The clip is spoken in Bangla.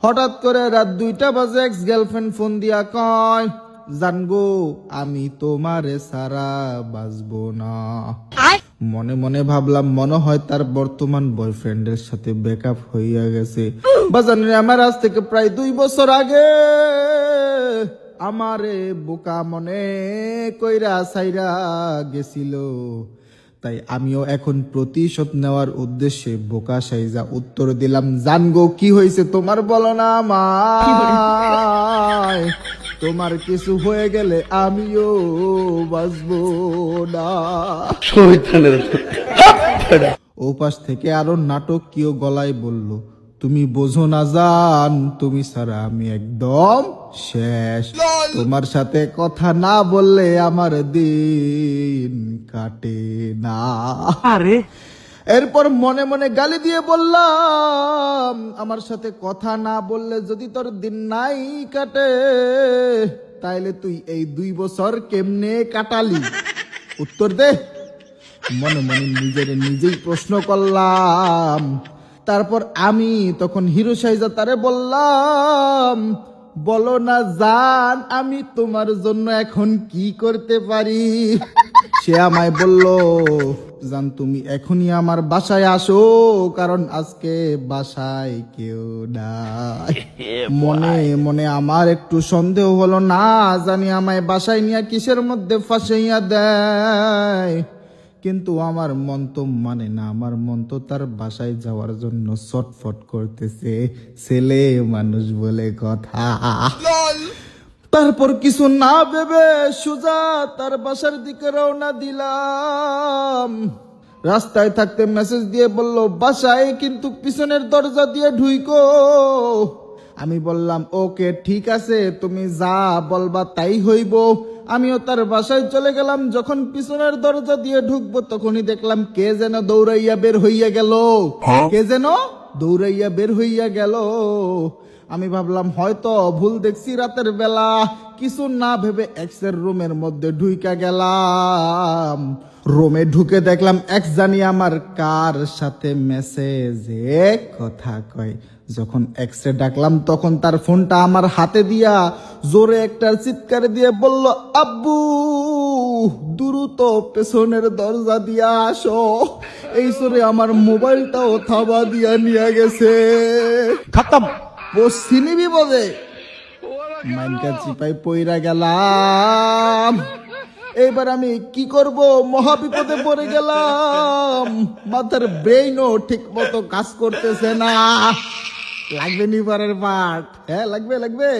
হঠাৎ করে রাত 2টা বাজে এক্স গার্লফ্রেন্ড ফোন দিয়া কয়, জানগো আমি তোমারে সারা বাঁচবো না। মনে মনে ভাবলাম মনে হয় তার বর্তমান বয়ফ্রেন্ডের সাথে ব্রেকআপ হইয়া গেছে। বাজানে আমার আজ থেকে প্রায় 2 বছর আগে আমারে বোকা মনে কইরা সাইরা গেছিল। তাই আমিও এখন প্রতিশোধ নেওয়ার উদ্দেশ্যে বোকা সাইজা উত্তর দিলাম, জানগো কি হয়েছে তোমার বলো না আমায়, তোমার কিছু হয়ে গেলে আমিও বাঁচবো না। ও পাশ থেকে আরো নাটকীয় গলায় বলল, তুমি বোঝো না জান, তুমি ছাড়া আমি একদম শেষ। তোমার সাথে কথা না বললে আমার দিন কাটে না। আরে এরপর মনে মনে গালি দিয়ে বললাম, আমার সাথে কথা না বললে যদি তোর দিন নাই কাটে তাইলে তুই এই 2 বছর কেমনে কাটালি, উত্তর দে। মনে মনে নিজেই প্রশ্ন করলাম। তারপর আমি তখন হিরো সাইজা তারে বললাম, বলো না জান আমি তোমার জন্য এখন কি করতে পারি। সে আমায় বলল, জান তুমি এখনই আমার বাসায় আসো, কারণ আজকে বাসায় কেউ নাই। মনে মনে আমার একটু সন্দেহ হলো, না জানি আমায় বাসায় নিয়ে কিসের মধ্যে ফাঁসাইয়া দেয়। কিন্তু আমার মন তো মানে না, আমার মন তো তার বাসায় যাওয়ার জন্য ছটফট করতেছে, ছেলে মানুষ বলে কথা। তারপর কিছু না ভেবে সোজা তার বাসার দিকে রওনা দিলাম। রাস্তায় থাকতে মেসেজ দিয়ে বলল, বাসায় কিন্তু পিছনের দরজা দিয়ে ঢুইকো। আমি বললাম, ওকে ঠিক আছে, তুমি যা বলবা তাই হইব। আমিও তার বাসায় চলে গেলাম। যখন পিছনের দরজা দিয়ে ঢুকবো তখনই দেখলাম কে যেন দৌড়াইয়া বের হইয়া গেল। কে যেন দৌড়াইয়া বের হইয়া গেল। আমি ভাবলাম হয়তো ভুল দেখছি রাতের বেলা। কিছু না ভেবে এক্সের রুমের মধ্যে ঢুইকা গেলাম। রুমে ঢুকে দেখলাম এক্স জানি আমার কার সাথে মেসেজে কথা কয়। যখন এক্সরে ডাকলাম তখন তার ফোনটা আমার হাতে দিয়া জোরে একটা চিৎকার দিয়ে বলল, আব্বু দ্রুত পেছনের দরজা দিয়া আসো। এই সরে আমার মোবাইলটাও থাবা দিয়া নিয়ে গেছে। খতম। পশ্চিমী বিপদে মাইনকা চিপাই পইরা গেলাম। এবার আমি কি করব, মহা বিপদে পড়ে গেলাম। মাথার ব্রেইনও ঠিক মতো কাজ করতেছে না। লাগবে নি পরের পার্ট? হ্যাঁ লাগবে।